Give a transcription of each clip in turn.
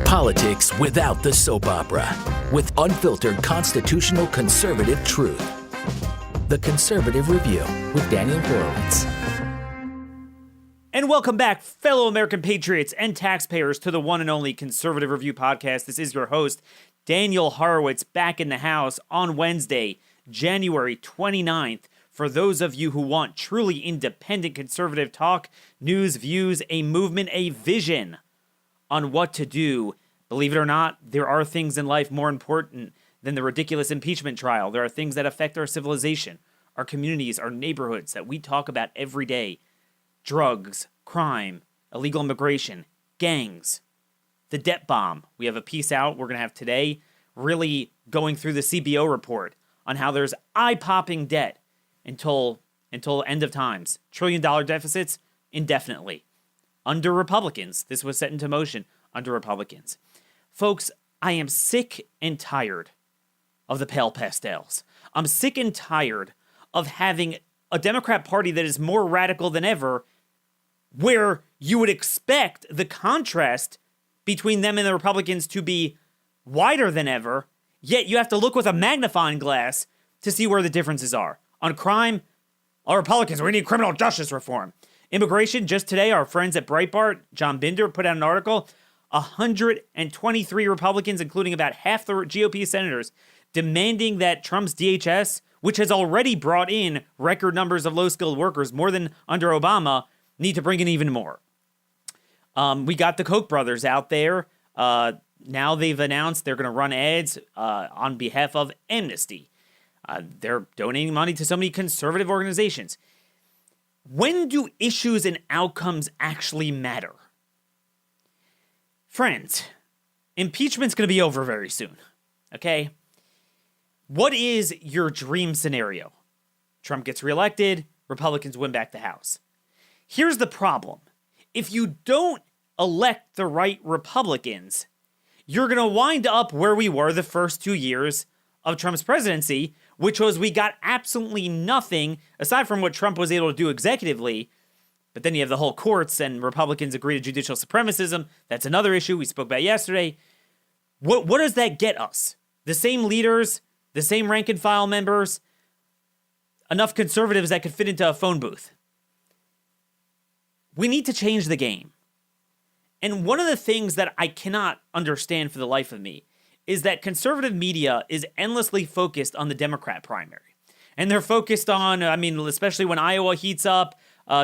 Politics without the soap opera, with unfiltered constitutional conservative truth. The Conservative Review with Daniel Horowitz. And welcome back, fellow American patriots and taxpayers, to the one and only Conservative Review podcast. This is your host, Daniel Horowitz, back in the house on Wednesday, January 29th. For those of you who want truly independent conservative talk, news, views, a movement, a vision on what to do. Believe it or not, there are things in life more important than the ridiculous impeachment trial. There are things that affect our civilization, our communities, our neighborhoods that we talk about every day. Drugs, crime, illegal immigration, gangs, the debt bomb. We have a piece out we're going to have today really going through the CBO report on how there's eye-popping debt until end of times. $1 trillion deficits indefinitely. Under Republicans. This was set into motion under Republicans. Folks, I am sick and tired of the pale pastels. I'm sick and tired of having a Democrat Party that is more radical than ever, where you would expect the contrast between them and the Republicans to be wider than ever, yet you have to look with a magnifying glass to see where the differences are. On crime, our Republicans, we need criminal justice reform. Immigration, just today, our friends at Breitbart, John Binder, put out an article. 123 Republicans, including about half the GOP senators, demanding that Trump's DHS, which has already brought in record numbers of low-skilled workers, more than under Obama, need to bring in even more. We got the Koch brothers out there. Now they've announced they're going to run ads on behalf of Amnesty. They're donating money to so many conservative organizations. When do issues and outcomes actually matter? Friends, impeachment's going to be over very soon, okay? What is your dream scenario? Trump gets reelected, Republicans win back the House. Here's the problem. If you don't elect the right Republicans, you're going to wind up where we were the first 2 years of Trump's presidency, which was we got absolutely nothing, aside from what Trump was able to do executively. But then you have the whole courts, and Republicans agree to judicial supremacism. That's another issue we spoke about yesterday. What does that get us? The same leaders, the same rank and file members, enough conservatives that could fit into a phone booth. We need to change the game. And one of the things that I cannot understand for the life of me is that conservative media is endlessly focused on the Democrat primary. And they're focused on, especially when Iowa heats up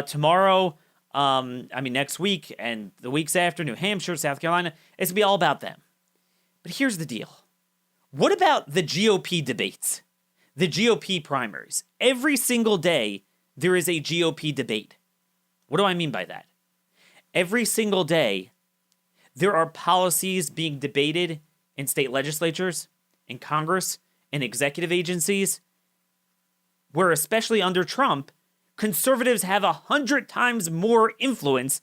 tomorrow, next week and the weeks after, New Hampshire, South Carolina, it's going to be all about them. But here's the deal. What about the GOP debates? The GOP primaries? Every single day, there is a GOP debate. What do I mean by that? Every single day, there are policies being debated in state legislatures, in Congress, in executive agencies, where especially under Trump, conservatives have 100 times more influence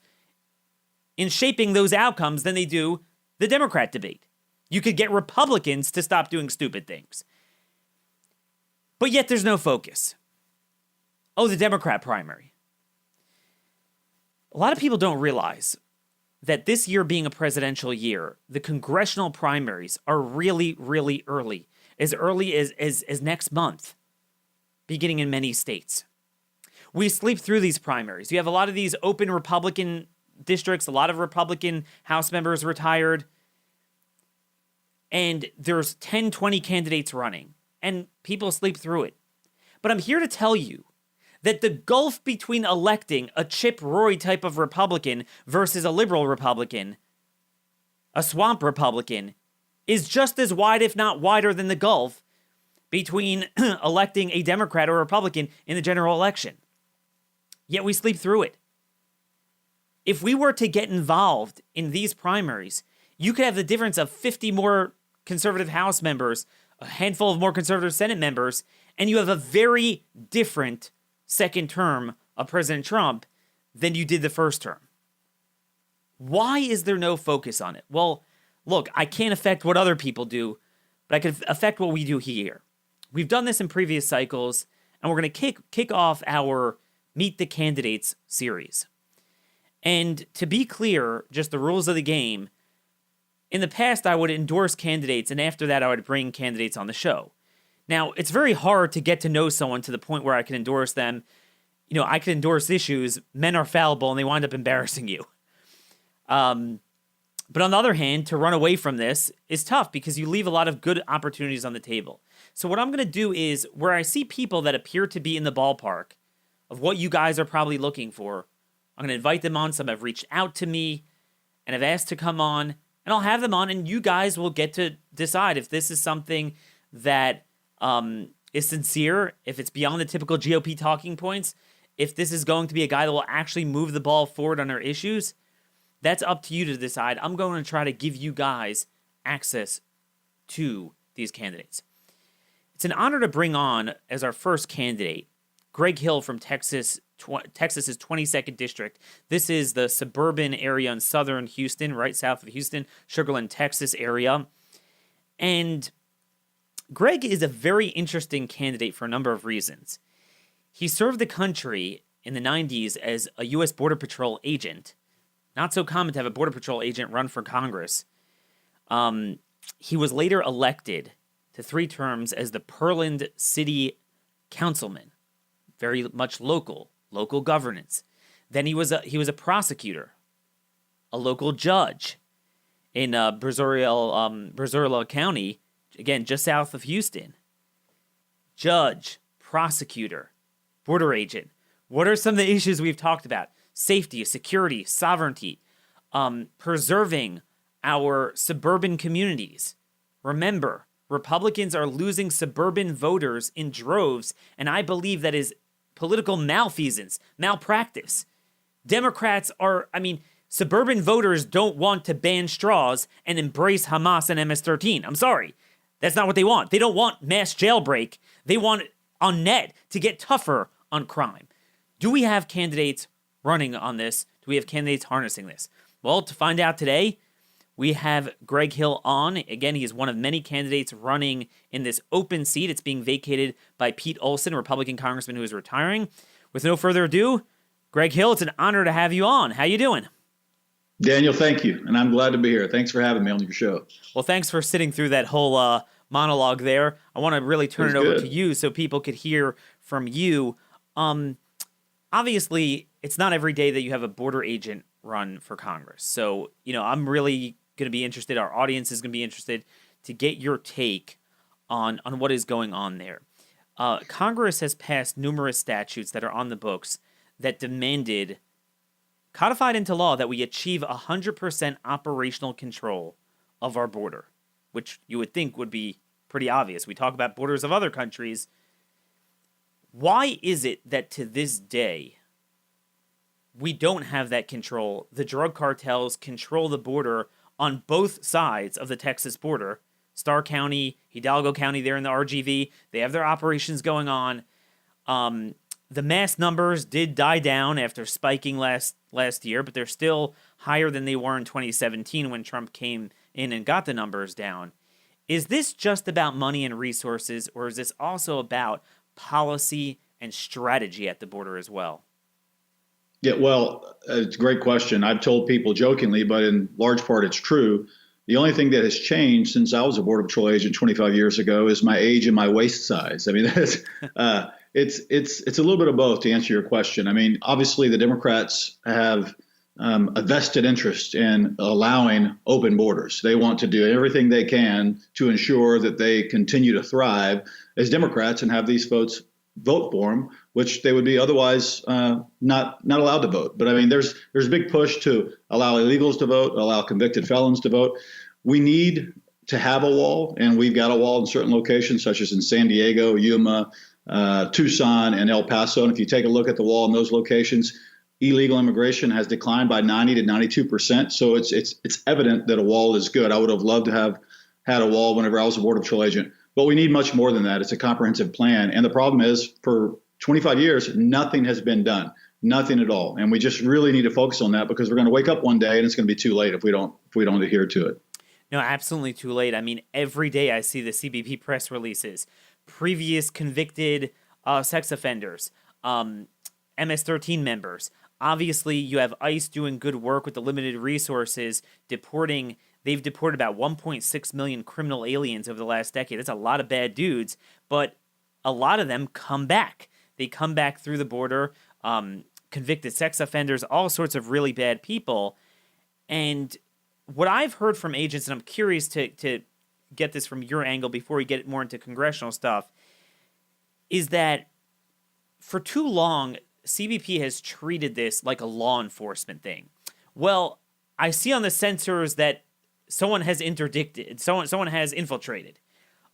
in shaping those outcomes than they do the Democrat debate. You could get Republicans to stop doing stupid things. But yet there's no focus. Oh, the Democrat primary. A lot of people don't realize that this year being a presidential year, the congressional primaries are really, really early as next month, beginning in many states. We sleep through these primaries. You have a lot of these open Republican districts, a lot of Republican House members retired, and there's 10, 20 candidates running, and people sleep through it. But I'm here to tell you that the gulf between electing a Chip Roy type of Republican versus a liberal Republican, a swamp Republican, is just as wide, if not wider, than the gulf between electing a Democrat or Republican in the general election. Yet we sleep through it. If we were to get involved in these primaries, you could have the difference of 50 more conservative House members, a handful of more conservative Senate members, and you have a very different second term of President Trump than you did the first term. Why is there no focus on it? Well, look, I can't affect what other people do, but I can affect what we do here. We've done this in previous cycles, and we're going to kick off our Meet the Candidates series. And to be clear, just the rules of the game, In the past, I would endorse candidates, and after that, I would bring candidates on the show. Now, it's very hard to get to know someone to the point where I can endorse them. I can endorse issues. Men are fallible, and they wind up embarrassing you. But on the other hand, to run away from this is tough because you leave a lot of good opportunities on the table. So what I'm going to do is, where I see people that appear to be in the ballpark of what you guys are probably looking for, I'm going to invite them on. Some have reached out to me and have asked to come on, and I'll have them on, and you guys will get to decide if this is something that is sincere, if it's beyond the typical GOP talking points, if this is going to be a guy that will actually move the ball forward on our issues. That's up to you to decide. I'm going to try to give you guys access to these candidates. It's an honor to bring on as our first candidate, Greg Hill from Texas's 22nd District. This is the suburban area in southern Houston, right south of Houston, Sugar Land, Texas area. And Greg is a very interesting candidate for a number of reasons. He served the country in the 90s as a U.S. Border Patrol agent. Not so common to have a Border Patrol agent run for Congress. He was later elected to 3 terms as the Pearland City Councilman. Very much local governance. Then he was a prosecutor, a local judge in Brazoria County, again, just south of Houston. Judge, prosecutor, border agent. What are some of the issues we've talked about? Safety, security, sovereignty, preserving our suburban communities. Remember, Republicans are losing suburban voters in droves, and I believe that is political malfeasance, malpractice. Democrats suburban voters don't want to ban straws and embrace Hamas and MS-13. I'm sorry. That's not what they want. They don't want mass jailbreak. They want on net to get tougher on crime. Do we have candidates running on this? Do we have candidates harnessing this? Well, to find out today, we have Greg Hill on. Again, he is one of many candidates running in this open seat. It's being vacated by Pete Olson, a Republican congressman who is retiring. With no further ado, Greg Hill, it's an honor to have you on. How you doing? Daniel, thank you. And I'm glad to be here. Thanks for having me on your show. Well, thanks for sitting through that whole monologue there. I want to really turn it over to you so people could hear from you. Obviously, it's not every day that you have a border agent run for Congress. So, I'm really going to be interested, our audience is going to be interested to get your take on what is going on there. Congress has passed numerous statutes that are on the books that demanded, codified into law, that we achieve 100% operational control of our border, which you would think would be pretty obvious. We talk about borders of other countries. Why is it that to this day we don't have that control? The drug cartels control the border on both sides of the Texas border. Starr County, Hidalgo County, they're in the RGV. They have their operations going on. The mass numbers did die down after spiking last year, but they're still higher than they were in 2017 when Trump came in and got the numbers down. Is this just about money and resources, or is this also about policy and strategy at the border as well? Yeah, well, it's a great question. I've told people jokingly, but in large part it's true. The only thing that has changed since I was a Border Patrol agent 25 years ago is my age and my waist size. I mean, that's, it's a little bit of both, to answer your question. I mean, obviously the Democrats have a vested interest in allowing open borders. They want to do everything they can to ensure that they continue to thrive as Democrats and have these folks vote for them, which they would be otherwise not allowed to vote. But I mean, there's a big push to allow illegals to vote, allow convicted felons to vote. We need to have a wall, and we've got a wall in certain locations, such as in San Diego, Yuma, Tucson, and El Paso. And if you take a look at the wall in those locations, illegal immigration has declined by 90 to 92%. So it's evident that a wall is good. I would have loved to have had a wall whenever I was a Border Patrol agent. But we need much more than that. It's a comprehensive plan. And the problem is, for 25 years, nothing has been done, nothing at all. And we just really need to focus on that, because we're going to wake up one day and it's going to be too late if we don't adhere to it. No, absolutely too late. I mean, every day I see the CBP press releases, previous convicted sex offenders, MS-13 members. Obviously, you have ICE doing good work with the limited resources, deporting they've deported about 1.6 million criminal aliens over the last decade. That's a lot of bad dudes, but a lot of them come back. They come back through the border, convicted sex offenders, all sorts of really bad people. And what I've heard from agents, and I'm curious to get this from your angle before we get more into congressional stuff, is that for too long, CBP has treated this like a law enforcement thing. Well, I see on the sensors that someone has interdicted, someone has infiltrated.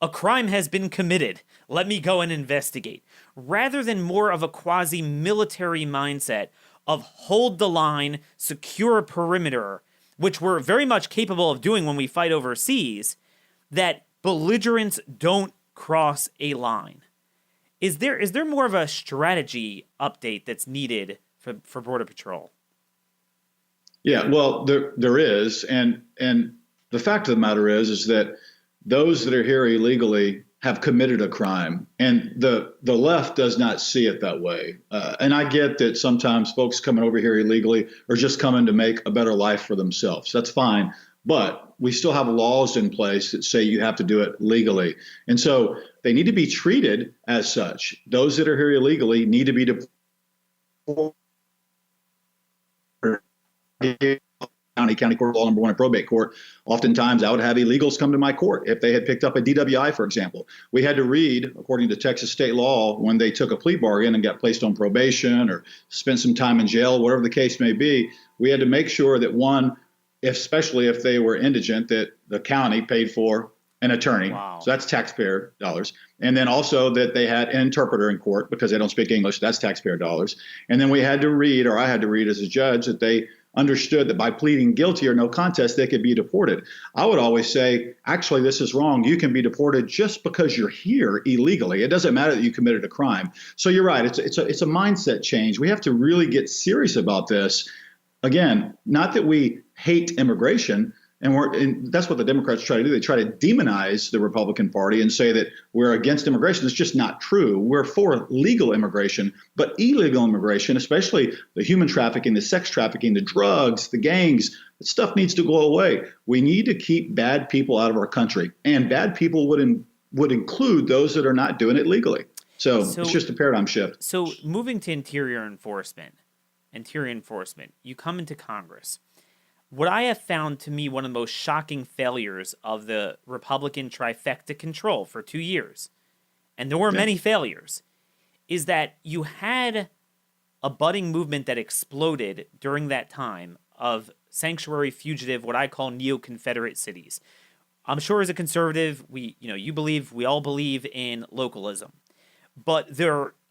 A crime has been committed. Let me go and investigate. Rather than more of a quasi-military mindset of hold the line, secure a perimeter, which we're very much capable of doing when we fight overseas, that belligerents don't cross a line. Is there more of a strategy update that's needed for Border Patrol? Yeah, well, there is, and the fact of the matter is that those that are here illegally have committed a crime, and the left does not see it that way. And I get that sometimes folks coming over here illegally are just coming to make a better life for themselves. That's fine. But we still have laws in place that say you have to do it legally. And so they need to be treated as such. Those that are here illegally need to be deported. County court law number one in probate court. Oftentimes I would have illegals come to my court if they had picked up a DWI, for example. We had to read, according to Texas state law, when they took a plea bargain and got placed on probation or spent some time in jail, whatever the case may be, we had to make sure that one, especially if they were indigent, that the county paid for an attorney. Wow. So that's taxpayer dollars. And then also that they had an interpreter in court because they don't speak English. That's taxpayer dollars. And then we had to read, or I had to read as a judge, that they understood that by pleading guilty or no contest, they could be deported. I would always say, actually, this is wrong. You can be deported just because you're here illegally. It doesn't matter that you committed a crime. So you're right. It's a mindset change. We have to really get serious about this. Again, not that we hate immigration, and that's what the Democrats try to do. They try to demonize the Republican Party and say that we're against immigration. It's just not true. We're for legal immigration, but illegal immigration, especially the human trafficking, the sex trafficking, the drugs, the gangs, that stuff needs to go away. We need to keep bad people out of our country, and bad people would include those that are not doing it legally. So it's just a paradigm shift. So moving to interior enforcement, you come into Congress. What I have found to me one of the most shocking failures of the Republican trifecta control for 2 years, and there were many failures, is that you had a budding movement that exploded during that time of sanctuary fugitive, what I call neo-Confederate cities. I'm sure as a conservative, we all believe in localism, but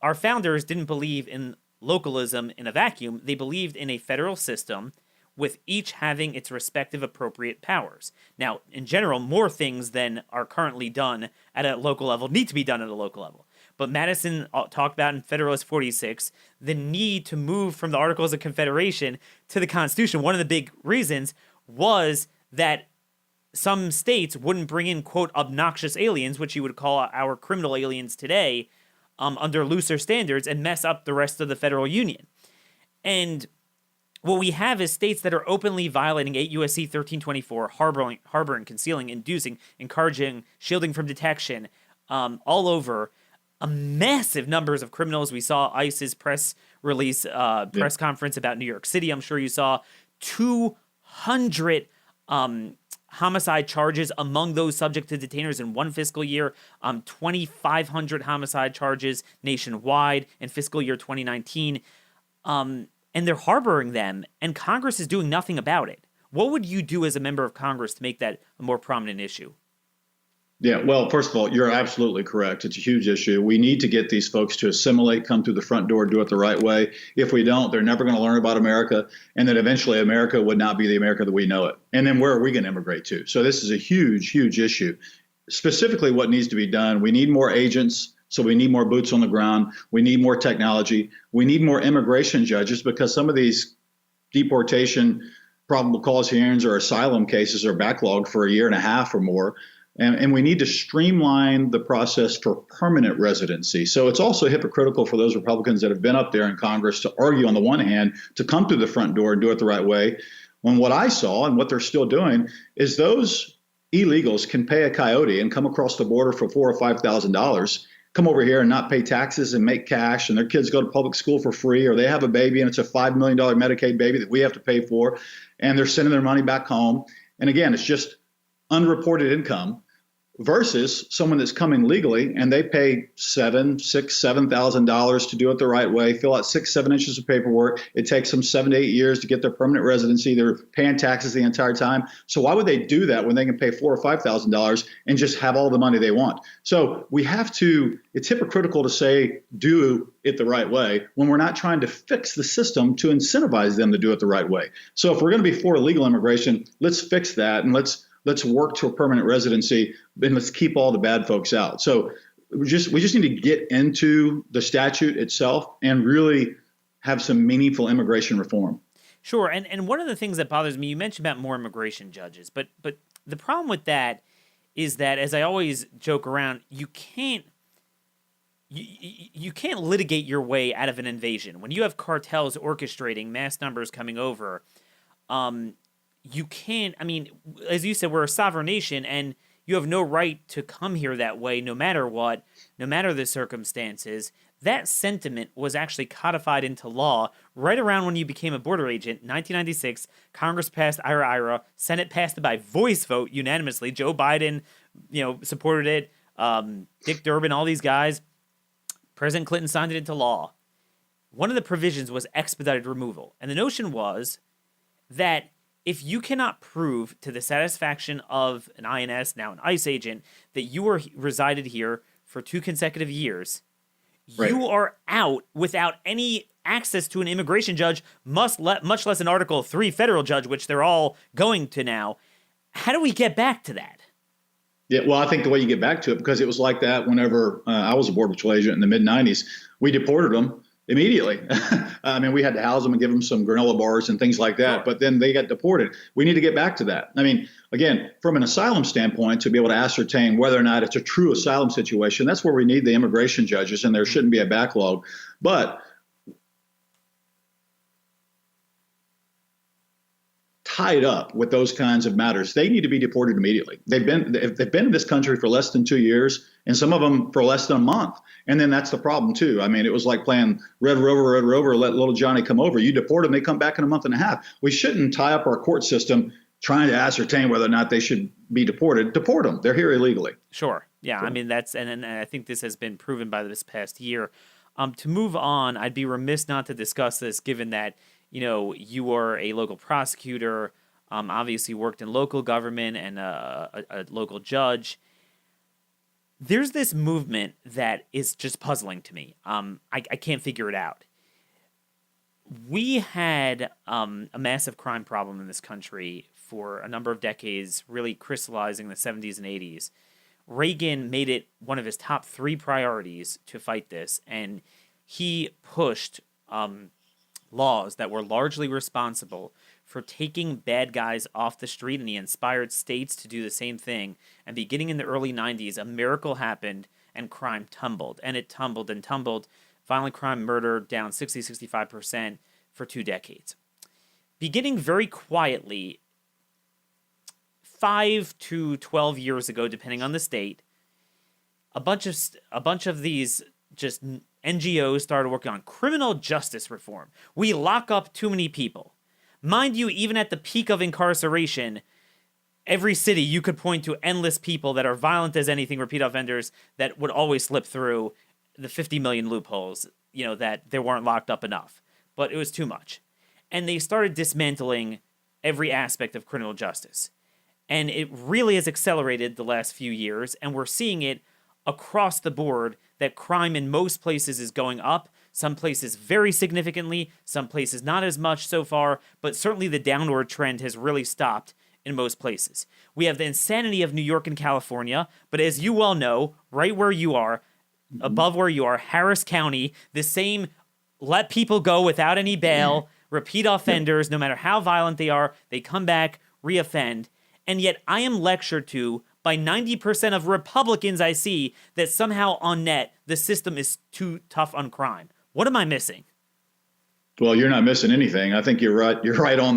our founders didn't believe in localism in a vacuum. They believed in a federal system with each having its respective appropriate powers. Now, in general, more things than are currently done at a local level need to be done at a local level. But Madison talked about in Federalist 46 the need to move from the Articles of Confederation to the Constitution. One of the big reasons was that some states wouldn't bring in, quote, obnoxious aliens, which you would call our criminal aliens today, under looser standards, and mess up the rest of the federal union. And what we have is states that are openly violating 8 U.S.C. 1324, harboring, concealing, inducing, encouraging, shielding from detection, all over. Massive numbers of criminals. We saw ICE's press conference about New York City. I'm sure you saw 200 homicide charges among those subject to detainers in one fiscal year, 2,500 homicide charges nationwide in fiscal year 2019. And they're harboring them, and Congress is doing nothing about it. What would you do as a member of Congress to make that a more prominent issue? Yeah, well, first of all, you're absolutely correct. It's a huge issue. We need to get these folks to assimilate, come through the front door, do it the right way. If we don't, they're never going to learn about America, and then eventually America would not be the America that we know it. And then where are we going to immigrate to? So this is a huge, huge issue. Specifically, what needs to be done, we need more agents. So we need more boots on the ground. We need more technology. We need more immigration judges because some of these deportation probable cause hearings or asylum cases are backlogged for a year and a half or more. And we need to streamline the process for permanent residency. So it's also hypocritical for those Republicans that have been up there in Congress to argue on the one hand to come through the front door and do it the right way, When what I saw and what they're still doing is those illegals can pay a coyote and come across the border for $4,000 or $5,000, come over here and not pay taxes and make cash, and their kids go to public school for free, or they have a baby and it's a $5 million Medicaid baby that we have to pay for, and they're sending their money back home. And again, it's just unreported income versus someone that's coming legally and they pay $7,000 to do it the right way, fill out 6-7 inches of paperwork. It takes them 7 to 8 years to get their permanent residency. They're paying taxes the entire time. So why would they do that when they can pay $4,000 or $5,000 and just have all the money they want? So we have to, it's hypocritical to say do it the right way when we're not trying to fix the system to incentivize them to do it the right way. So if we're going to be for illegal immigration, let's fix that, and let's work to a permanent residency, and let's keep all the bad folks out. So we just need to get into the statute itself and really have some meaningful immigration reform. Sure. And one of the things that bothers me, you mentioned about more immigration judges, but the problem with that is that, as I always joke around, you can't litigate your way out of an invasion. When you have cartels orchestrating mass numbers coming over, you can't, I mean, as you said, we're a sovereign nation, and you have no right to come here that way, no matter what, no matter the circumstances. That sentiment was actually codified into law right around when you became a border agent. 1996, Congress passed IRA. Senate passed it by voice vote unanimously. Joe Biden, supported it. Dick Durbin, all these guys. President Clinton signed it into law. One of the provisions was expedited removal. And the notion was that if you cannot prove to the satisfaction of an INS, now an ICE agent, that you were resided here for 2 consecutive years, right, you are out without any access to an immigration judge, much less an Article 3 federal judge, which they're all going to now. How do we get back to that? Yeah, well, I think the way you get back to it, because it was like that whenever I was a Border Patrol agent in the mid-'90s, we deported them immediately. I mean, we had to house them and give them some granola bars and things like that, but then they got deported. We need to get back to that. I mean, again, from an asylum standpoint, to be able to ascertain whether or not it's a true asylum situation, that's where we need the immigration judges, and there shouldn't be a backlog. But tied up with those kinds of matters, they need to be deported immediately. They've been in this country for less than 2 years, and some of them for less than a month. And then that's the problem too. I mean, it was like playing Red Rover, let little Johnny come over. You deport them, they come back in a month and a half. We shouldn't tie up our court system trying to ascertain whether or not they should be deported. Deport them. They're here illegally. Sure. Yeah. I mean, and I think this has been proven by this past year. To move on, I'd be remiss not to discuss this, given that you are a local prosecutor, obviously worked in local government and a local judge. There's this movement that is just puzzling to me. I can't figure it out. We had a massive crime problem in this country for a number of decades, really crystallizing in the 70s and 80s. Reagan made it one of his top 3 priorities to fight this, and he pushed laws that were largely responsible for taking bad guys off the street, and he inspired states to do the same thing. And beginning in the early 90s, a miracle happened and crime tumbled. And it tumbled and tumbled. Violent crime, murder down 65% for 2 decades. Beginning very quietly, 5 to 12 years ago, depending on the state, a bunch of these just NGOs started working on criminal justice reform. We lock up too many people. Mind you, even at the peak of incarceration, every city you could point to endless people that are violent as anything, repeat offenders, that would always slip through the 50 million loopholes, that they weren't locked up enough. But it was too much. And they started dismantling every aspect of criminal justice. And it really has accelerated the last few years, and we're seeing it across the board that crime in most places is going up, some places very significantly, some places not as much so far, but certainly the downward trend has really stopped in most places. We have the insanity of New York and California, but as you well know, right where you are, above where you are, Harris County, the same let people go without any bail, repeat offenders, no matter how violent they are, they come back, reoffend. And yet I am lectured to by 90% of Republicans I see that somehow on net, the system is too tough on crime. What am I missing? Well, you're not missing anything. I think you're right. You're right on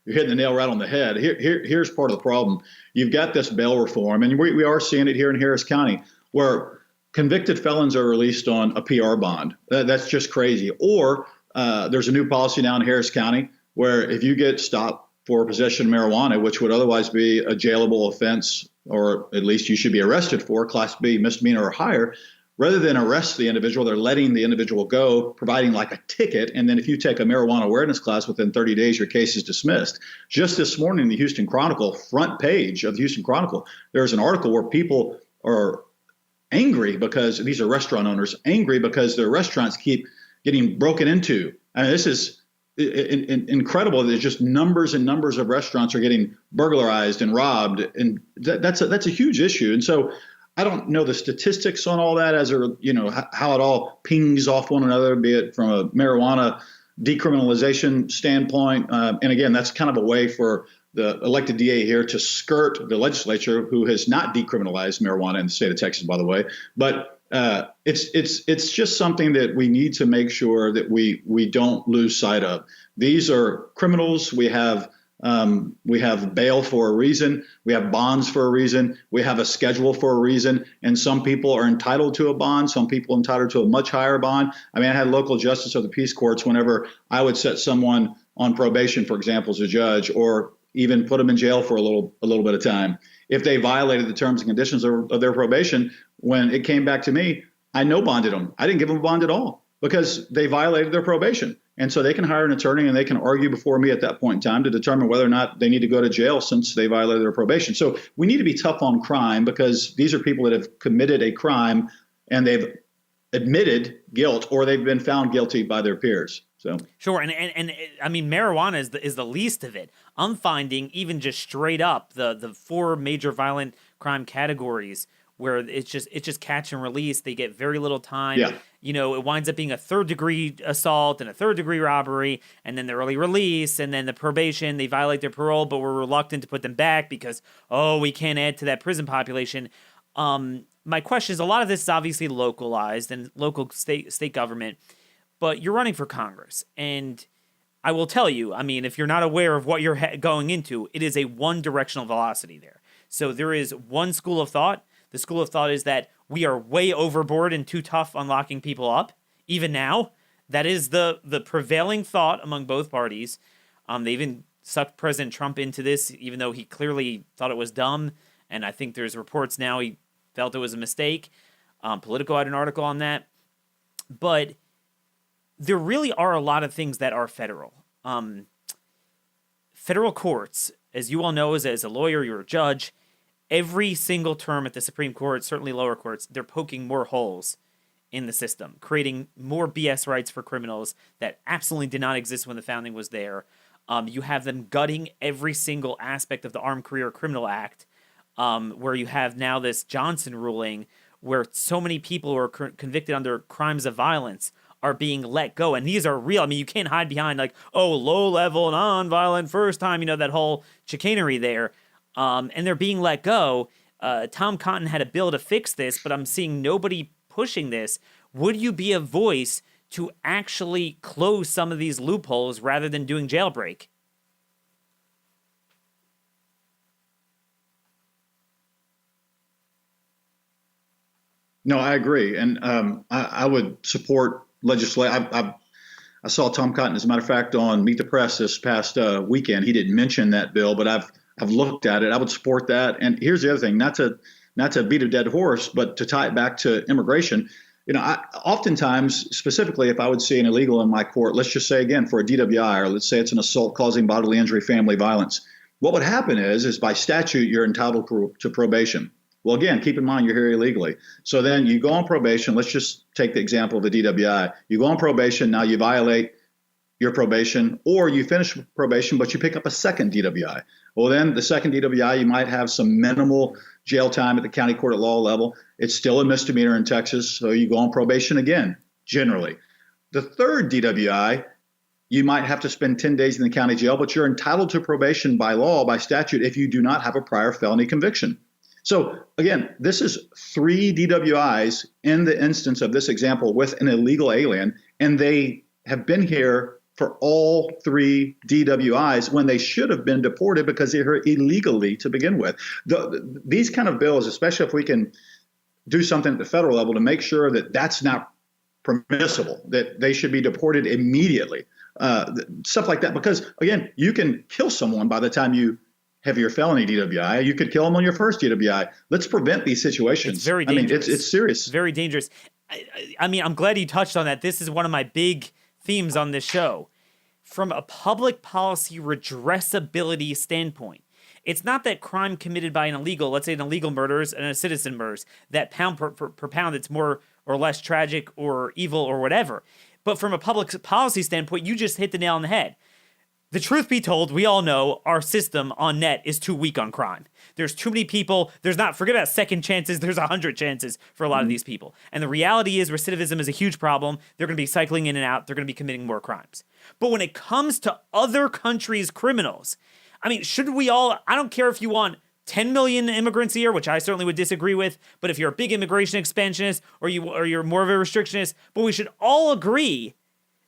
you're hitting the nail right on the head. Here's part of the problem. You've got this bail reform, and we are seeing it here in Harris County, where convicted felons are released on a PR bond. That's just crazy. Or there's a new policy now in Harris County where if you get stopped for possession of marijuana, which would otherwise be a jailable offense, or at least you should be arrested for, Class B misdemeanor or higher, rather than arrest the individual, they're letting the individual go, providing like a ticket. And then if you take a marijuana awareness class within 30 days, your case is dismissed. Just this morning in the Houston Chronicle, front page of the Houston Chronicle, there's an article where people are angry because these are restaurant owners, angry because their restaurants keep getting broken into. I mean, this is incredible. There's just numbers and numbers of restaurants are getting burglarized and robbed. And that's a huge issue. And so I don't know the statistics on all that how it all pings off one another, be it from a marijuana decriminalization standpoint. And again, that's kind of a way for the elected DA here to skirt the legislature, who has not decriminalized marijuana in the state of Texas, by the way. But it's just something that we need to make sure that we don't lose sight of. These are criminals. We have bail for a reason. We have bonds for a reason. We have a schedule for a reason. And some people are entitled to a bond. Some people are entitled to a much higher bond. I mean, I had local justice of the peace courts whenever I would set someone on probation, for example, as a judge, or even put them in jail for a little bit of time. If they violated the terms and conditions of their probation, when it came back to me, I no bonded them. I didn't give them a bond at all because they violated their probation. And so they can hire an attorney and they can argue before me at that point in time to determine whether or not they need to go to jail since they violated their probation. So we need to be tough on crime because these are people that have committed a crime and they've admitted guilt or they've been found guilty by their peers. So sure, and I mean, marijuana is the least of it. I'm finding even just straight up the four major violent crime categories where it's just catch and release. They get very little time. Yeah. It winds up being a third-degree assault and a third-degree robbery, and then the early release, and then the probation. They violate their parole, but we're reluctant to put them back because, we can't add to that prison population. My question is, a lot of this is obviously localized and local state government, but you're running for Congress, and I will tell you, I mean, if you're not aware of what you're going into, it is a one-directional velocity there. So there is one school of thought. The school of thought is that we are way overboard and too tough on locking people up, even now. That is the prevailing thought among both parties. They even sucked President Trump into this, even though he clearly thought it was dumb. And I think there's reports now he felt it was a mistake. Politico had an article on that. But there really are a lot of things that are federal. Federal courts, as you all know, as a lawyer, you're a judge, every single term at the Supreme Court, certainly lower courts, they're poking more holes in the system, creating more BS rights for criminals that absolutely did not exist when the founding was there. You have them gutting every single aspect of the Armed Career Criminal Act, where you have now this Johnson ruling where so many people who are convicted under crimes of violence are being let go. And these are real. I mean, you can't hide behind low-level, non-violent, first time, that whole chicanery there. And they're being let go. Tom Cotton had a bill to fix this, but I'm seeing nobody pushing this. Would you be a voice to actually close some of these loopholes rather than doing jailbreak? No, I agree. And I would support legislation. I saw Tom Cotton, as a matter of fact, on Meet the Press this past weekend. He didn't mention that bill, but I've looked at it. I would support that. And here's the other thing, not to beat a dead horse, but to tie it back to immigration. Oftentimes, specifically, if I would see an illegal in my court, let's just say again for a DWI, or let's say it's an assault causing bodily injury, family violence. What would happen is by statute, you're entitled to probation. Well, again, keep in mind you're here illegally. So then you go on probation. Let's just take the example of the DWI. You go on probation. Now you violate your probation, or you finish probation, but you pick up a second DWI. Well, then the second DWI, you might have some minimal jail time at the county court at law level. It's still a misdemeanor in Texas, so you go on probation again, generally. The third DWI, you might have to spend 10 days in the county jail, but you're entitled to probation by law, by statute, if you do not have a prior felony conviction. So again, this is 3 DWIs in the instance of this example with an illegal alien, and they have been here for all 3 DWIs when they should have been deported because they were illegally to begin with. These kind of bills, especially if we can do something at the federal level to make sure that that's not permissible, that they should be deported immediately, stuff like that. Because, again, you can kill someone by the time you have your felony DWI. You could kill them on your first DWI. Let's prevent these situations. It's very dangerous. I mean, it's serious. Very dangerous. I mean, I'm glad you touched on that. This is one of my big themes on this show. From a public policy redressability standpoint, it's not that crime committed by an illegal, let's say an illegal murders and a citizen murders, that pound per pound it's more or less tragic or evil or whatever. But from a public policy standpoint, you just hit the nail on the head. The truth be told, we all know our system on net is too weak on crime. There's too many people. Forget about second chances. There's 100 chances for a lot of these people. And the reality is recidivism is a huge problem. They're going to be cycling in and out. They're going to be committing more crimes. But when it comes to other countries' criminals, I mean, should we all, I don't care if you want 10 million immigrants a year, which I certainly would disagree with, but if you're a big immigration expansionist or you're more of a restrictionist, but we should all agree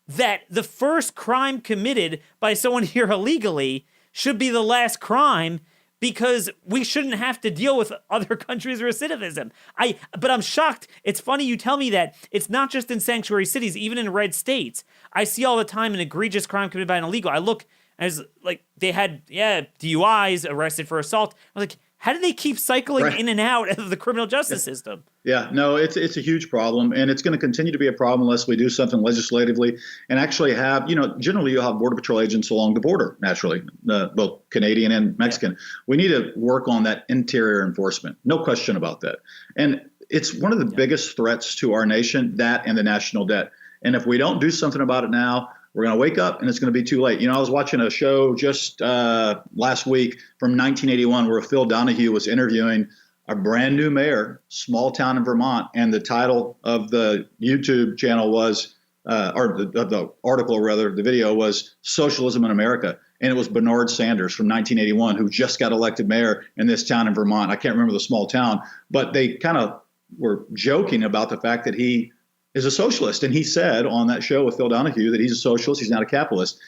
that the first crime committed by someone here illegally should be the last crime, because we shouldn't have to deal with other countries' recidivism. But I'm shocked. It's funny you tell me that. It's not just in sanctuary cities, even in red states. I see all the time an egregious crime committed by an illegal. I look as like they had, DUIs, arrested for assault. I was like, how do they keep cycling in and out of the criminal justice system? Yeah, no, it's a huge problem, and it's going to continue to be a problem unless we do something legislatively and actually have, generally you'll have Border Patrol agents along the border, naturally, both Canadian and Mexican. Yeah. We need to work on that interior enforcement. No question about that. And it's one of the biggest threats to our nation, that and the national debt. And if we don't do something about it now, we're going to wake up and it's going to be too late. I was watching a show just last week from 1981 where Phil Donahue was interviewing a brand new mayor, small town in Vermont. And the title of the YouTube channel was, the article rather, the video was Socialism in America. And it was Bernard Sanders from 1981 who just got elected mayor in this town in Vermont. I can't remember the small town, but they kind of were joking about the fact that he is a socialist. And he said on that show with Phil Donahue that he's a socialist, he's not a capitalist.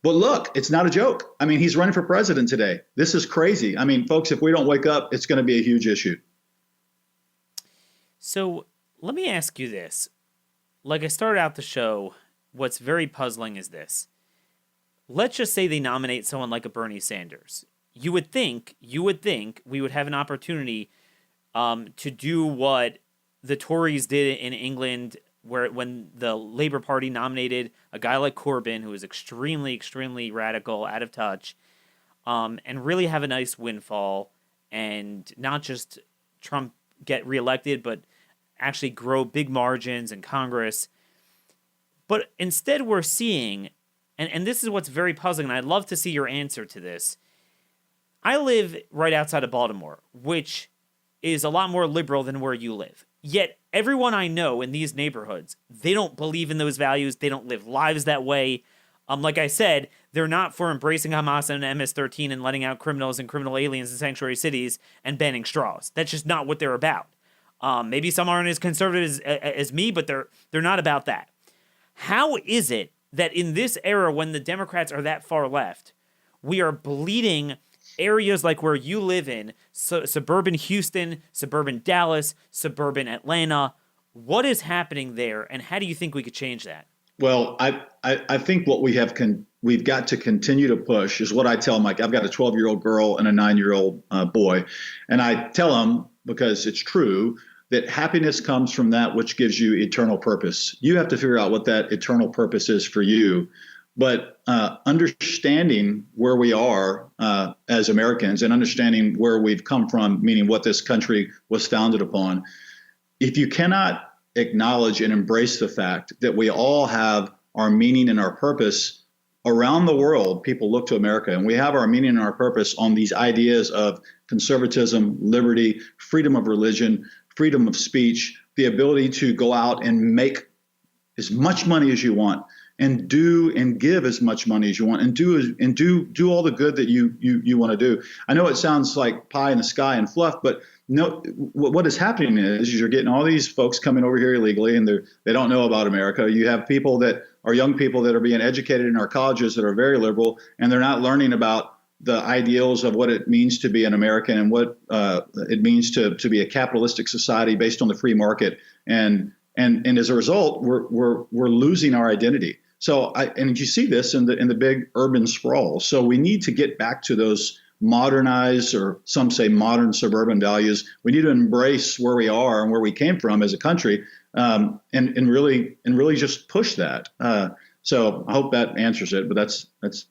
But look, it's not a joke. I mean, he's running for president today. This is crazy. I mean, folks, if we don't wake up, it's going to be a huge issue. So let me ask you this. Like I started out the show, what's very puzzling is this. Let's just say they nominate someone like a Bernie Sanders. You would think we would have an opportunity to do what the Tories did in England, when the Labour Party nominated a guy like Corbyn, who is extremely, extremely radical, out of touch, and really have a nice windfall, and not just Trump get reelected, but actually grow big margins in Congress. But instead we're seeing, and this is what's very puzzling, and I'd love to see your answer to this. I live right outside of Baltimore, which is a lot more liberal than where you live. Yet everyone I know in these neighborhoods, they don't believe in those values. They don't live lives that way. Like I said, they're not for embracing Hamas and MS-13 and letting out criminals and criminal aliens in sanctuary cities and banning straws. That's just not what they're about. Maybe some aren't as conservative as me, but they're not about that. How is it that in this era, when the Democrats are that far left, we are bleeding areas like where you live in, suburban Houston, suburban Dallas, suburban Atlanta? What is happening there, and how do you think we could change that? Well, I think what we've got to continue to push is what I tell Mike. I've got a 12-year-old girl and a 9-year-old boy, and I tell them, because it's true, that happiness comes from that which gives you eternal purpose. You have to figure out what that eternal purpose is for you. But understanding where we are as Americans and understanding where we've come from, meaning what this country was founded upon, if you cannot acknowledge and embrace the fact that we all have our meaning and our purpose around the world, people look to America, and we have our meaning and our purpose on these ideas of conservatism, liberty, freedom of religion, freedom of speech, the ability to go out and make as much money as you want, and do and give as much money as you want, and do all the good that you want to do. I know it sounds like pie in the sky and fluff, but no, what is happening is you're getting all these folks coming over here illegally, and they don't know about America. You have people that are young people that are being educated in our colleges that are very liberal, and they're not learning about the ideals of what it means to be an American and what it means to be a capitalistic society based on the free market. And as a result, we're losing our identity. So and you see this in the big urban sprawl. So we need to get back to those modernized, or some say modern suburban values. We need to embrace where we are and where we came from as a country, and really just push that. So I hope that answers it. But that's.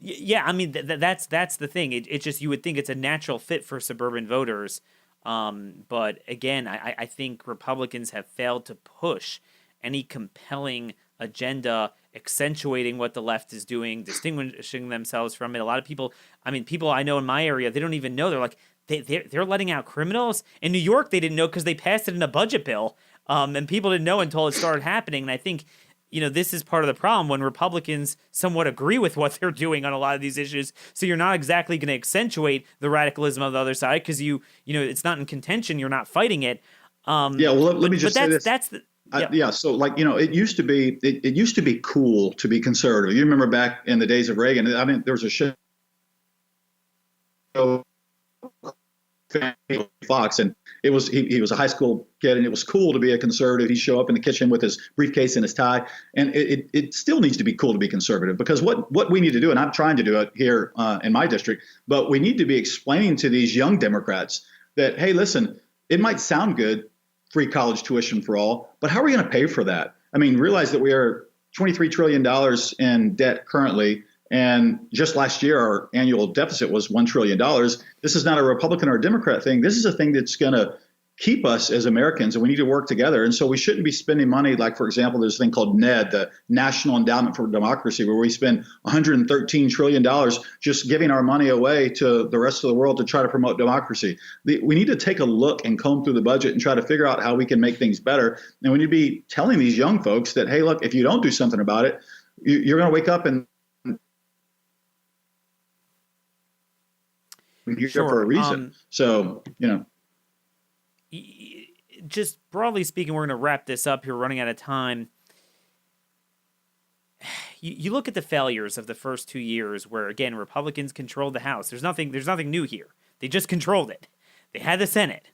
Yeah, I mean that's the thing. It just, you would think it's a natural fit for suburban voters, but again, I think Republicans have failed to push any compelling agenda accentuating what the left is doing, distinguishing themselves from it. A lot of people, people I know in my area, they don't even know. They're like, they're letting out criminals. In New York, they didn't know because they passed it in a budget bill, and people didn't know until it started happening. And I think, this is part of the problem when Republicans somewhat agree with what they're doing on a lot of these issues. So you're not exactly going to accentuate the radicalism of the other side because it's not in contention. You're not fighting it. Well, let me just say this. So it used to be cool to be conservative. You remember back in the days of Reagan, there was a show Fox, and he was a high school kid, and it was cool to be a conservative. He'd show up in the kitchen with his briefcase and his tie, and it still needs to be cool to be conservative, because what we need to do, and I'm trying to do it here in my district, but we need to be explaining to these young Democrats that, hey, listen, it might sound good, free college tuition for all, but how are we going to pay for that? Realize that we are $23 trillion in debt currently. And just last year, our annual deficit was $1 trillion. This is not a Republican or a Democrat thing. This is a thing that's going to keep us as Americans, and we need to work together. And so we shouldn't be spending money like, for example, there's a thing called NED, the National Endowment for Democracy, where we spend $113 trillion just giving our money away to the rest of the world to try to promote democracy. We need to take a look and comb through the budget and try to figure out how we can make things better. And we need to be telling these young folks that, hey, look, if you don't do something about it, you're going to wake up and you're here for a reason. Just broadly speaking, we're going to wrap this up here, running out of time. You look at the failures of the first 2 years where, again, Republicans controlled the House. There's nothing new here. They just controlled it. They had the Senate.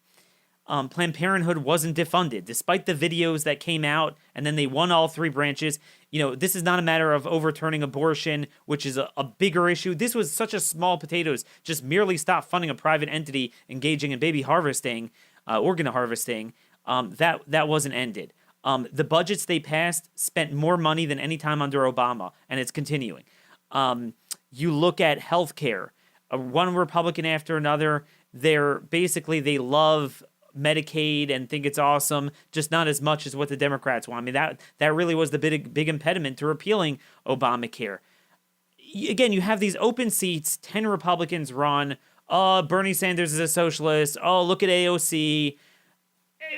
Planned Parenthood wasn't defunded, despite the videos that came out, and then they won all three branches. This is not a matter of overturning abortion, which is a bigger issue. This was such a small potatoes, just merely stop funding a private entity engaging in baby harvesting, organ harvesting. That wasn't ended. The budgets they passed spent more money than any time under Obama, and it's continuing. You look at healthcare, one Republican after another, they love Medicaid and think it's awesome, just not as much as what the Democrats want. That really was the big impediment to repealing Obamacare. Again, you have these open seats, 10 Republicans run. Oh, Bernie Sanders is a socialist. Oh, look at AOC.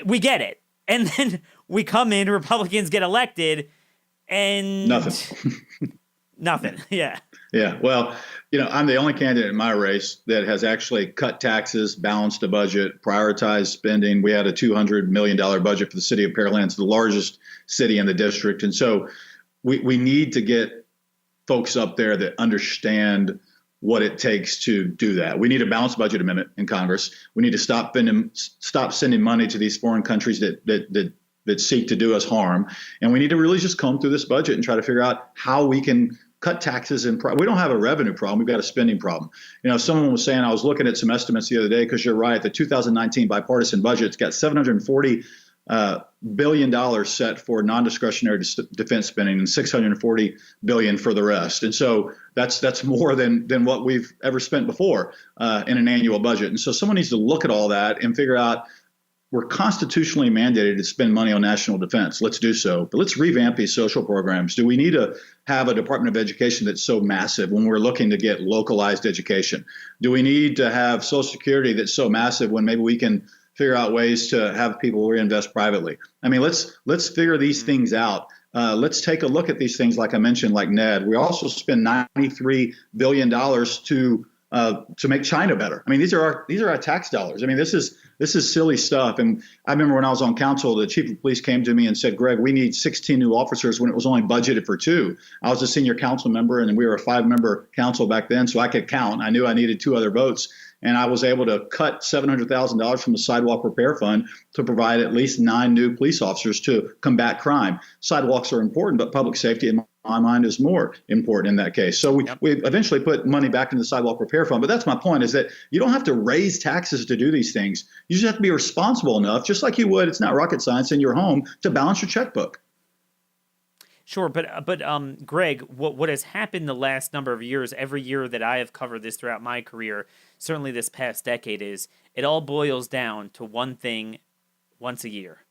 We get it. And then we come in, Republicans get elected, and nothing. Yeah. Yeah. Well, I'm the only candidate in my race that has actually cut taxes, balanced a budget, prioritized spending. We had a $200 million budget for the city of Pearland, the largest city in the district. And so we need to get folks up there that understand what it takes to do that. We need a balanced budget amendment in Congress. We need to stop sending money to these foreign countries that seek to do us harm. And we need to really just comb through this budget and try to figure out how we can cut taxes. We don't have a revenue problem. We've got a spending problem. Someone was saying, I was looking at some estimates the other day, because you're right, the 2019 bipartisan budget's got $740 billion set for non-discretionary defense spending and $640 billion for the rest. And so that's more than what we've ever spent before in an annual budget. And so someone needs to look at all that and figure out, we're constitutionally mandated to spend money on national defense. Let's do so. But let's revamp these social programs. Do we need to have a Department of Education that's so massive when we're looking to get localized education? Do we need to have Social Security that's so massive when maybe we can figure out ways to have people reinvest privately? Let's figure these things out. Let's take a look at these things, like I mentioned, like NED. We also spend $93 billion to to make China better. I mean, these are our tax dollars. I mean, this is silly stuff. And I remember when I was on council, the chief of police came to me and said, "Greg, we need 16 new officers," when it was only budgeted for 2. I was a senior council member, and we were a 5-member council back then, so I could count. I knew I needed 2 other votes. And I was able to cut $700,000 from the sidewalk repair fund to provide at least 9 new police officers to combat crime. Sidewalks are important, but public safety, in my mind, is more important in that case. So we eventually put money back into the sidewalk repair fund. But that's my point, is that you don't have to raise taxes to do these things. You just have to be responsible enough, just like you would, it's not rocket science, in your home, to balance your checkbook. Sure, but Greg, what has happened the last number of years, every year that I have covered this throughout my career, certainly this past decade, is it all boils down to one thing once a year.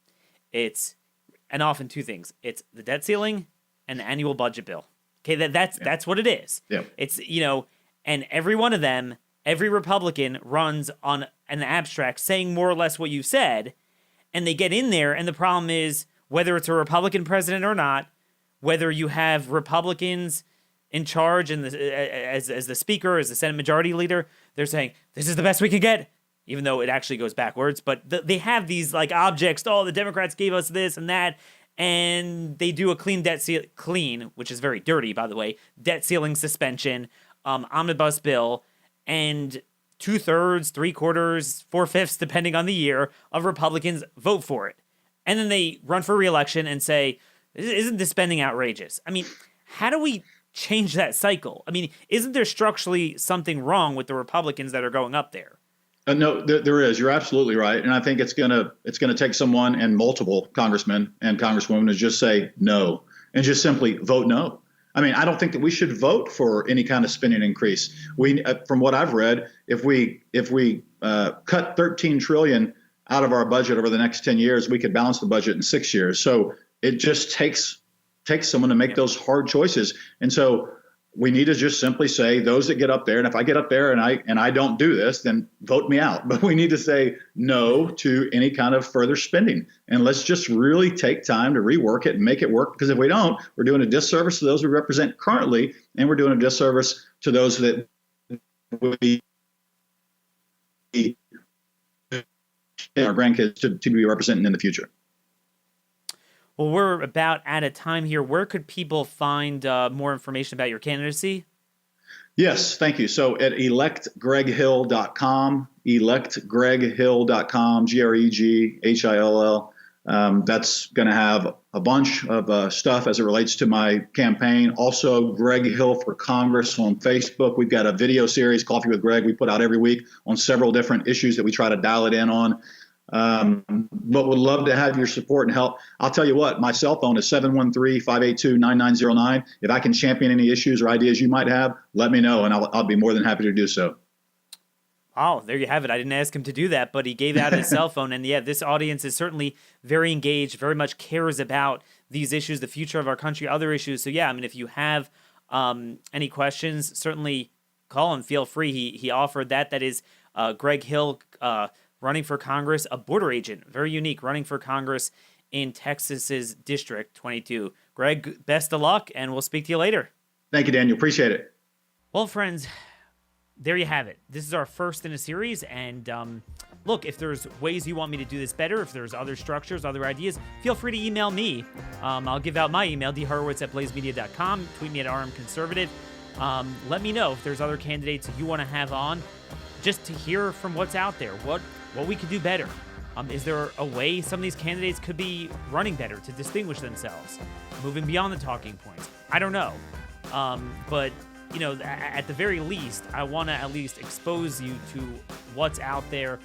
And often 2 things. It's the debt ceiling and the annual budget bill. Okay, that's what it is. Yeah. It's, and every one of them, every Republican runs on an abstract saying more or less what you said, and they get in there, and the problem is, whether it's a Republican president or not, whether you have Republicans in charge and as the speaker, as the Senate Majority Leader, they're saying, this is the best we can get, even though it actually goes backwards. But they have these like objects, the Democrats gave us this and that, and they do a clean, which is very dirty, by the way, debt ceiling suspension, omnibus bill, and 2/3, 3/4, 4/5, depending on the year, of Republicans vote for it. And then they run for re-election and say, isn't this spending outrageous? I mean, how do we change that cycle? I mean, isn't there structurally something wrong with the Republicans that are going up there? No, there is. You're absolutely right. And I think it's gonna take someone, and multiple congressmen and congresswomen, to just say no and just simply vote no. I mean, I don't think that we should vote for any kind of spending increase. From what I've read, if we cut $13 trillion out of our budget over the next 10 years, we could balance the budget in 6 years. So it just takes someone to make those hard choices. And so we need to just simply say, those that get up there, and if I get up there and I don't do this, then vote me out. But we need to say no to any kind of further spending. And let's just really take time to rework it and make it work. Because if we don't, we're doing a disservice to those we represent currently, and we're doing a disservice to those that we our grandkids to be representing in the future. Well, we're about out of time here. Where could people find more information about your candidacy? Yes, thank you. So at electgreghill.com, electgreghill.com, GREGHILL. That's going to have a bunch of stuff as it relates to my campaign. Also, Greg Hill for Congress on Facebook. We've got a video series, Coffee with Greg, we put out every week on several different issues that we try to dial it in on. But would love to have your support and help. I'll tell you what, my cell phone is 713-582-9909. If I can champion any issues or ideas you might have, let me know, and I'll be more than happy to do so. Oh, there you have it. I didn't ask him to do that, but he gave out his cell phone. And yeah, this audience is certainly very engaged, very much cares about these issues, the future of our country, other issues. So yeah, I mean, if you have any questions, certainly call him. Feel free. He offered that. That is Greg Hill, running for Congress, a border agent, very unique, running for Congress in Texas's District 22. Greg, best of luck, and we'll speak to you later. Thank you, Daniel. Appreciate it. Well, friends, there you have it. This is our first in a series, and look, if there's ways you want me to do this better, if there's other structures, other ideas, feel free to email me. I'll give out my email, dhorowitz@blazemedia.com. Tweet me at rmconservative. Let me know if there's other candidates you want to have on, just to hear from what's out there, what we could do better. Is there a way some of these candidates could be running better to distinguish themselves, moving beyond the talking points? I don't know. But, you know, at the very least, I want to at least expose you to what's out there.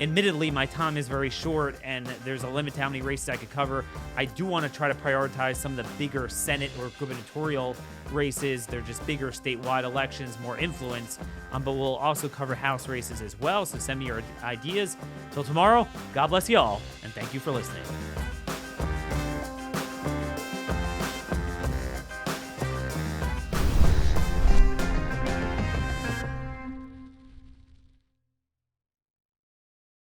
Admittedly, my time is very short, and there's a limit to how many races I could cover. I do want to try to prioritize some of the bigger Senate or gubernatorial races. They're just bigger statewide elections, more influence. But we'll also cover House races as well, so send me your ideas. Till tomorrow, God bless you all, and thank you for listening.